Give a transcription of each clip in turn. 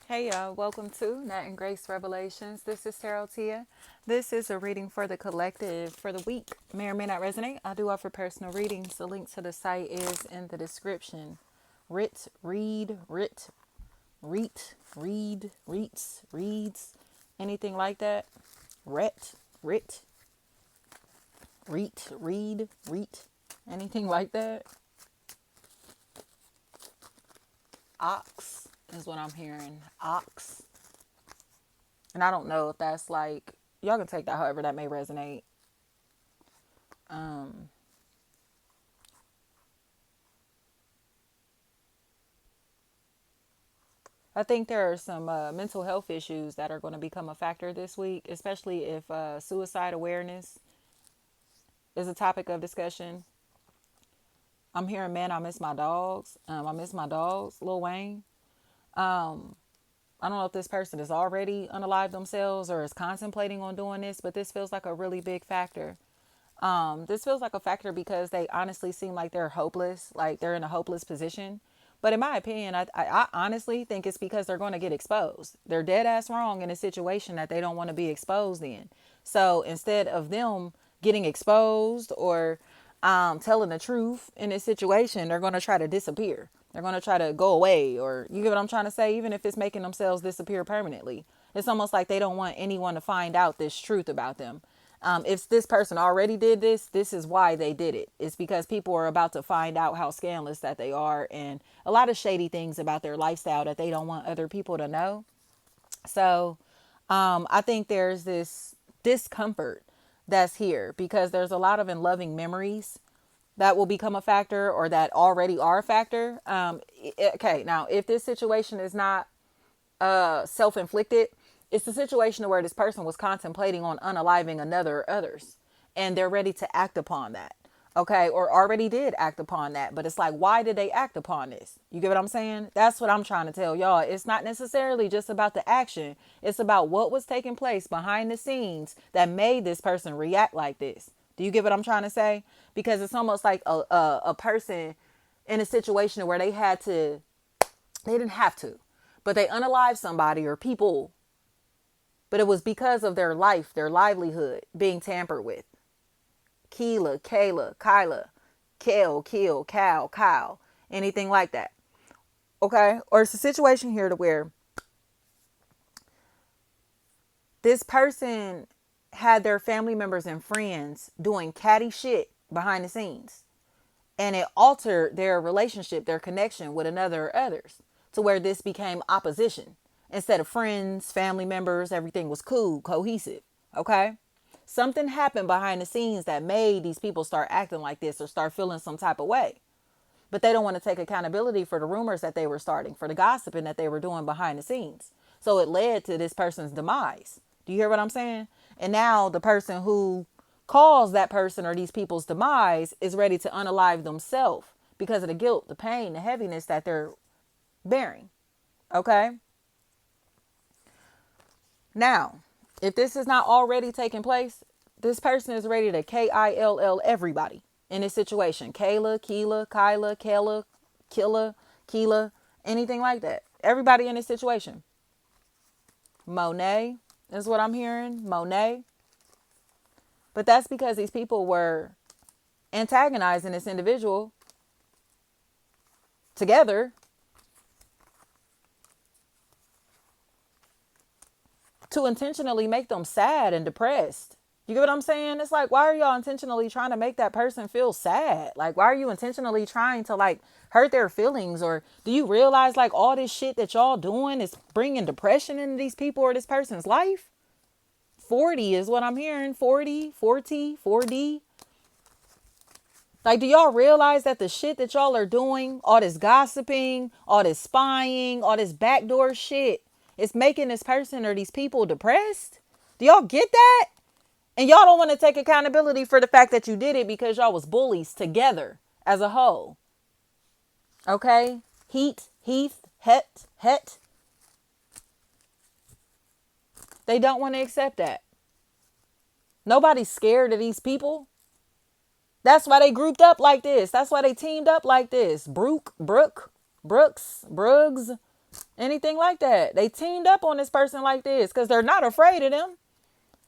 Hey y'all, welcome to Nat and Grace Revelations. This is Tarot Tia. This is a reading for the collective for the week. May or may not resonate. I do offer personal readings. The link to the site is in the description. Reads, anything like that. Rit, read, anything like that. Ox is what I'm hearing. Ox. And I don't know if that's like, y'all can take that however that may resonate. Um, I think there are some mental health issues that are going to become a factor this week, especially if suicide awareness is a topic of discussion. I'm hearing, man, I miss my dogs. I miss my dogs, Lil Wayne. Um, I don't know if this person is already unalived themselves or is contemplating on doing this, but this feels like a really big factor. This feels like a factor because they honestly seem like they're hopeless, like they're in a hopeless position. But in my opinion, I honestly think it's because they're going to get exposed. They're dead ass wrong in a situation that they don't want to be exposed in. So instead of them getting exposed or telling the truth in this situation, they're going to try to disappear. They're going to try to go away, or you get what I'm trying to say? Even if it's making themselves disappear permanently, it's almost like they don't want anyone to find out this truth about them. If this person already did this, this is why they did it. It's because people are about to find out how scandalous that they are and a lot of shady things about their lifestyle that they don't want other people to know. So I think there's this discomfort that's here because there's a lot of unloving memories that will become a factor or that already are a factor. Okay, now if this situation is not self-inflicted, it's the situation where this person was contemplating on unaliving another or others and they're ready to act upon that. Okay, or already did act upon that, but it's like, why did they act upon this? You get what I'm saying? That's what I'm trying to tell y'all. It's not necessarily just about the action, it's about what was taking place behind the scenes that made this person react like this. Do you get what I'm trying to say? Because it's almost like a person in a situation where they didn't have to, but they unalived somebody or people, but it was because of their life, their livelihood being tampered with. Keela, Kayla, Kyla, Kel, Kill, Cal, Kyle, anything like that. Okay? Or it's a situation here to where this person had their family members and friends doing catty shit behind the scenes. And it altered their relationship, their connection with another or others to where this became opposition. Instead of friends, family members, everything was cool, cohesive. Okay? Something happened behind the scenes that made these people start acting like this or start feeling some type of way. But they don't want to take accountability for the rumors that they were starting, for the gossiping that they were doing behind the scenes. So it led to this person's demise. Do you hear what I'm saying? And now the person who caused that person or these people's demise is ready to unalive themselves because of the guilt, the pain, the heaviness that they're bearing. Okay? Now, if this is not already taking place, this person is ready to KILL everybody in this situation. Kayla, Keela, Kyla, Kayla, Killa, Keela, anything like that. Everybody in this situation. Monet is what I'm hearing. Monet. But that's because these people were antagonizing this individual together to intentionally make them sad and depressed. You get what I'm saying? It's like, why are y'all intentionally trying to make that person feel sad? Like, why are you intentionally trying to like hurt their feelings? Or do you realize like all this shit that y'all doing is bringing depression into these people or this person's life? 40 is what I'm hearing. 40, 40, 4D. Like, do y'all realize that the shit that y'all are doing, all this gossiping, all this spying, all this backdoor shit, it's making this person or these people depressed? Do y'all get that? And y'all don't want to take accountability for the fact that you did it because y'all was bullies together as a whole. Okay? Heath, Het. They don't want to accept that. Nobody's scared of these people. That's why they grouped up like this. That's why they teamed up like this. Brooks, anything like that. They teamed up on this person like this because they're not afraid of them.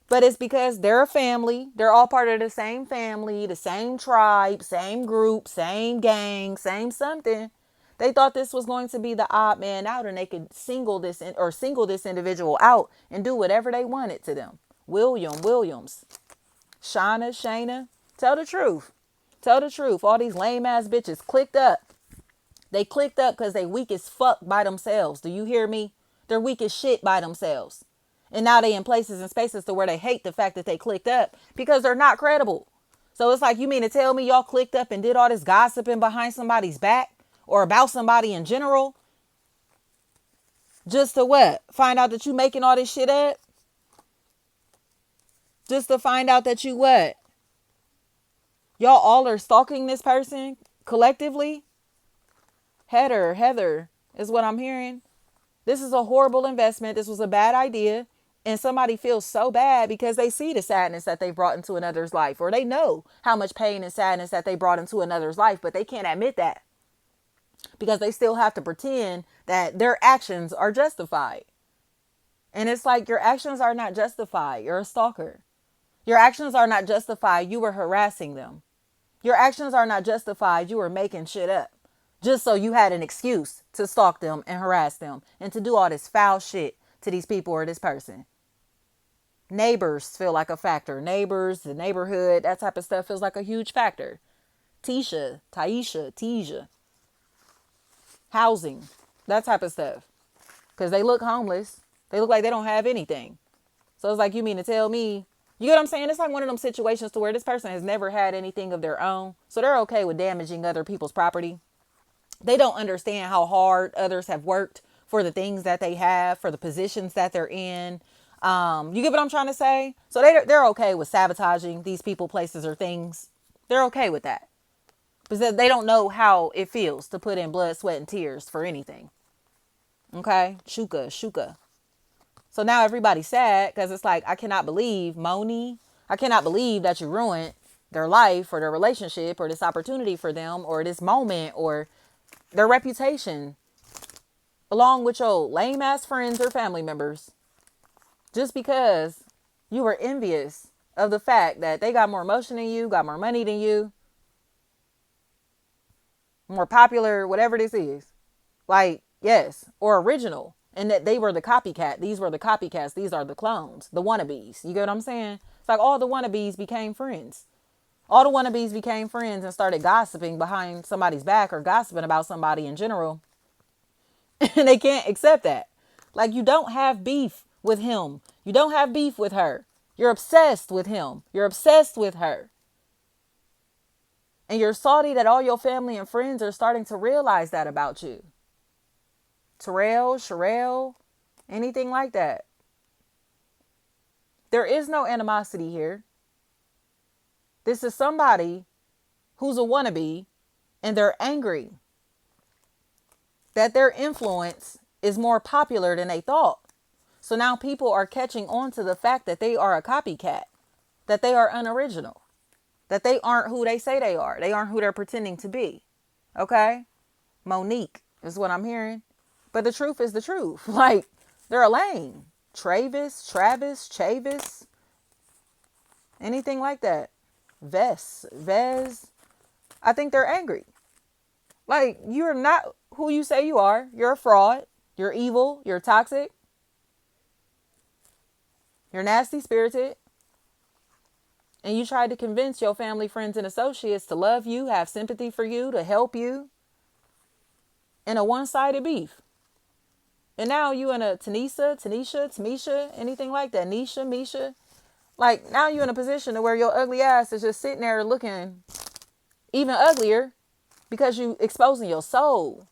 But it's because they're a family. They're all part of the same family, the same tribe, same group, same gang, same something. They thought this was going to be the odd man out, and they could single this individual out and do whatever they wanted to them. Williams, Shayna, tell the truth. Tell the truth. All these lame ass bitches clicked up. They clicked up because they weak as fuck by themselves. Do you hear me? They're weak as shit by themselves. And now they in places and spaces to where they hate the fact that they clicked up because they're not credible. So it's like, you mean to tell me y'all clicked up and did all this gossiping behind somebody's back or about somebody in general just to what? Find out that you making all this shit up? Just to find out that you what? Y'all all are stalking this person collectively? Heather is what I'm hearing. This is a horrible investment. This was a bad idea. And somebody feels so bad because they see the sadness that they brought into another's life, or they know how much pain and sadness that they brought into another's life, but they can't admit that because they still have to pretend that their actions are justified. And it's like, your actions are not justified. You're a stalker. Your actions are not justified. You were harassing them. Your actions are not justified. You were making shit up just so you had an excuse to stalk them and harass them and to do all this foul shit to these people or this person. Neighbors feel like a factor. Neighbors, the neighborhood, that type of stuff feels like a huge factor. Taisha, housing, that type of stuff. Because they look homeless. They look like they don't have anything. So it's like, you mean to tell me, you get what I'm saying? It's like one of them situations to where this person has never had anything of their own. So they're okay with damaging other people's property. They don't understand how hard others have worked for the things that they have, for the positions that they're in. You get what I'm trying to say? So they're okay with sabotaging these people, places, or things. They're okay with that. Because they don't know how it feels to put in blood, sweat, and tears for anything. Okay? Shuka. So now everybody's sad because it's like, I cannot believe, Moni, I cannot believe that you ruined their life or their relationship or this opportunity for them or this moment or their reputation along with your lame ass friends or family members just because you were envious of the fact that they got more emotion than you, got more money than you, more popular, whatever this is. Like, yes, or original. And that they were the copycat. These were the copycats. These are the clones, the wannabes. You get what I'm saying? It's like all the wannabes became friends. All the wannabes became friends and started gossiping behind somebody's back or gossiping about somebody in general. And they can't accept that. Like, you don't have beef with him. You don't have beef with her. You're obsessed with him. You're obsessed with her. And you're salty that all your family and friends are starting to realize that about you. Terrell, Sherelle, anything like that. There is no animosity here. This is somebody who's a wannabe and they're angry that their influence is more popular than they thought. So now people are catching on to the fact that they are a copycat, that they are unoriginal, that they aren't who they say they are. They aren't who they're pretending to be. Okay? Monique is what I'm hearing. But the truth is the truth. Like, they're a lame. Travis, Chavis, anything like that. Vez. I think they're angry. Like, you're not who you say you are. You're a fraud. You're evil. You're toxic. You're nasty spirited. And you tried to convince your family, friends, and associates to love you, have sympathy for you, to help you in a one-sided beef. And now you in a Tanisha, anything like that. Nisha, Misha. Like, now you're in a position to where your ugly ass is just sitting there looking even uglier because you exposing your soul.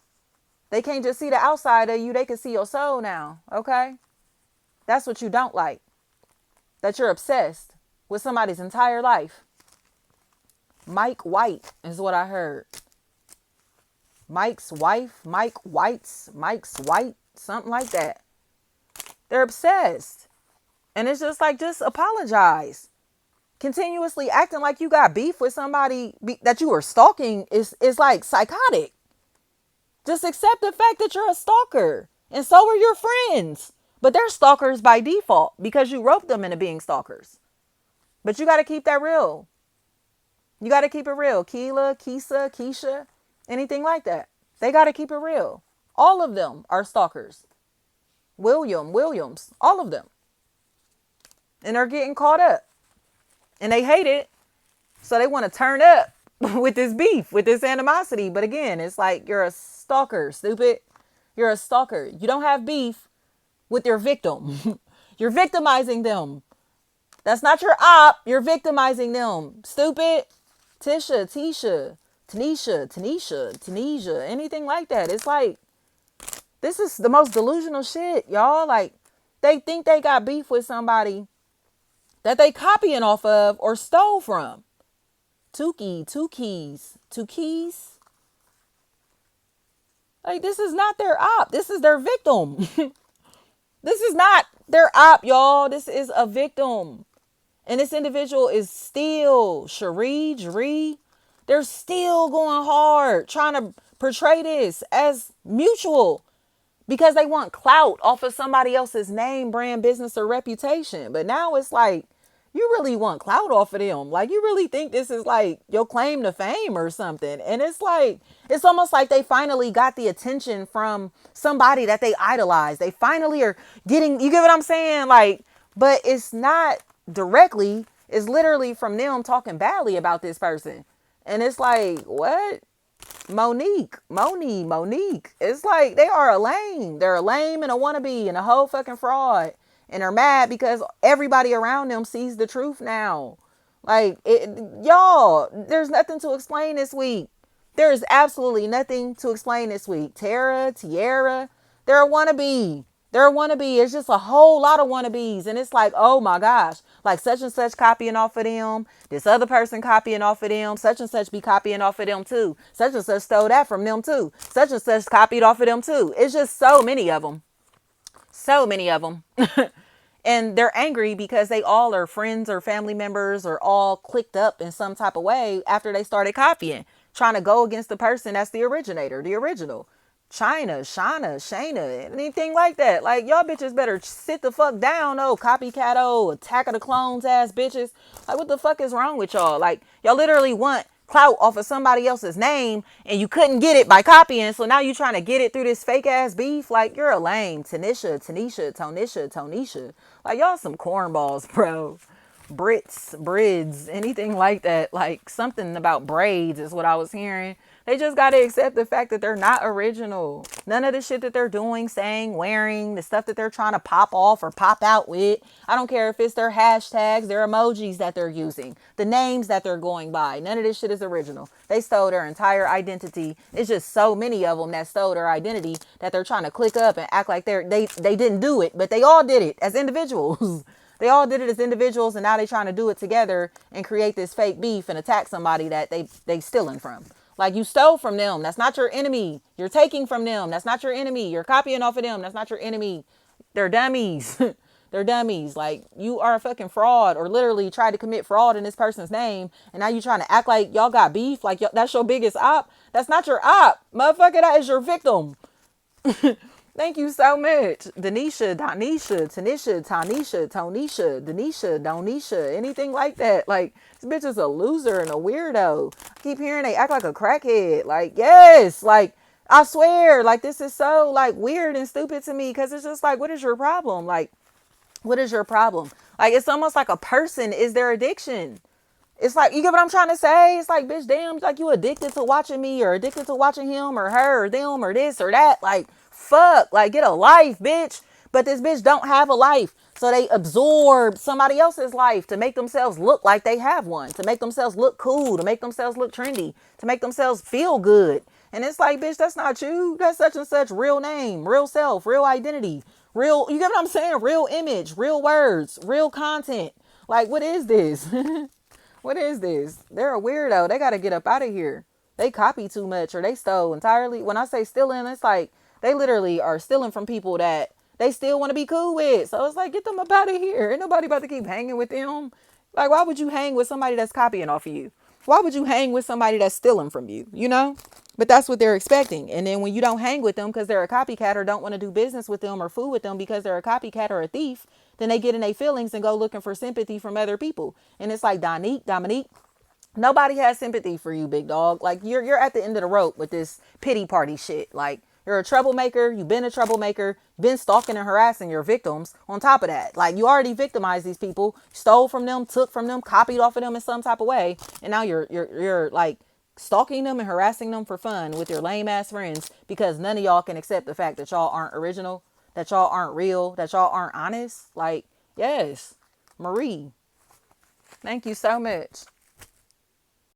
They can't just see the outside of you. They can see your soul now. Okay? That's what you don't like. That you're obsessed with somebody's entire life. Mike White is what I heard. Mike's wife, Mike's White, something like that. They're obsessed. And it's just like, just apologize. Continuously acting like you got beef with somebody that you were stalking is like psychotic. Just accept the fact that you're a stalker. And so are your friends. But they're stalkers by default because you roped them into being stalkers. But you got to keep that real. You got to keep it real. Keela, Keisha, Keisha, anything like that. They got to keep it real. All of them are stalkers. Williams, all of them. And they're getting caught up. And they hate it. So they want to turn up with this beef, with this animosity. But again, it's like you're a stalker, stupid. You're a stalker. You don't have beef with your victim. You're victimizing them. That's not your op. You're victimizing them. Stupid. Tanisha, anything like that. It's like, this is the most delusional shit, y'all. Like, they think they got beef with somebody that they copying off of or stole from. Two keys. Like, this is not their op. This is their victim. This is not their op, y'all. This is a victim. And this individual is still, Jeree, they're still going hard, trying to portray this as mutual because they want clout off of somebody else's name, brand, business, or reputation. But now it's like, you really want clout off of them. Like, you really think this is like your claim to fame or something. And it's like, it's almost like they finally got the attention from somebody that they idolize. They finally are getting, you get what I'm saying? Like, but it's not directly, it's literally from them talking badly about this person. And it's like, what? Monique. It's like they are a lame. They're a lame and a wannabe and a whole fucking fraud. And they're mad because everybody around them sees the truth now. Like, y'all, there's nothing to explain this week. There is absolutely nothing to explain this week. Tiara, they're a wannabe. They're a wannabe. It's just a whole lot of wannabes. And it's like, oh my gosh, like such and such copying off of them. This other person copying off of them. Such and such be copying off of them too. Such and such stole that from them too. Such and such copied off of them too. It's just so many of them. So many of them. And they're angry because they all are friends or family members or all clicked up in some type of way after they started copying, trying to go against the person that's the originator, the original. China, Shauna, Shayna, anything like that. Like, y'all bitches better sit the fuck down, oh, copycat, oh, Attack of the Clones ass bitches. Like, what the fuck is wrong with y'all? Like, y'all literally want clout off of somebody else's name and you couldn't get it by copying, so now you trying to get it through this fake ass beef. Like, you're a lame. Tonisha. Like, y'all some cornballs, bro. Brids, anything like that. Like, something about braids is what I was hearing. They just got to accept the fact that they're not original. None of the shit that they're doing, saying, wearing, the stuff that they're trying to pop off or pop out with. I don't care if it's their hashtags, their emojis that they're using, the names that they're going by. None of this shit is original. They stole their entire identity. It's just so many of them that stole their identity that they're trying to click up and act like they didn't do it, but they all did it as individuals. They all did it as individuals, and now they're trying to do it together and create this fake beef and attack somebody that they stealing from. Like, you stole from them. That's not your enemy. You're taking from them. That's not your enemy. You're copying off of them. That's not your enemy. They're dummies. They're dummies. Like, you are a fucking fraud, or literally tried to commit fraud in this person's name. And now you trying to act like y'all got beef. Like, that's your biggest op. That's not your op. Motherfucker, that is your victim. Thank you so much. Denisha, Donisha, anything like that. Like, this bitch is a loser and a weirdo. I keep hearing they act like a crackhead. Like, yes, like, I swear, like, this is so, like, weird and stupid to me, because it's just like, what is your problem? Like, what is your problem? Like, it's almost like a person is their addiction. It's like, you get what I'm trying to say? It's like, bitch, damn, like, you addicted to watching me, or addicted to watching him or her or them or this or that. Like, fuck, like, get a life, bitch. But this bitch don't have a life. So they absorb somebody else's life to make themselves look like they have one, to make themselves look cool, to make themselves look trendy, to make themselves feel good. And it's like, bitch, that's not you. That's such and such real name, real self, real identity, real, you get what I'm saying? Real image, real words, real content. Like, what is this? What is this? They're a weirdo. They got to get up out of here. They copy too much, or they stole entirely. When I say stealing, it's like they literally are stealing from people that they still want to be cool with. So it's like, get them up out of here. Ain't nobody about to keep hanging with them. Like, why would you hang with somebody that's copying off of you? Why would you hang with somebody that's stealing from you? You know? But that's what they're expecting. And then when you don't hang with them because they're a copycat or don't want to do business with them or fool with them because they're a copycat or a thief, then they get in their feelings and go looking for sympathy from other people. And it's like Dominique, nobody has sympathy for you, big dog. Like you're at the end of the rope with this pity party shit. Like you're a troublemaker. You've been a troublemaker. Been stalking and harassing your victims. On top of that, like you already victimized these people, stole from them, took from them, copied off of them in some type of way, and now you're like stalking them and harassing them for fun with your lame ass friends because none of y'all can accept the fact that y'all aren't original, that y'all aren't real, that y'all aren't honest. Like yes, Marie, thank you so much.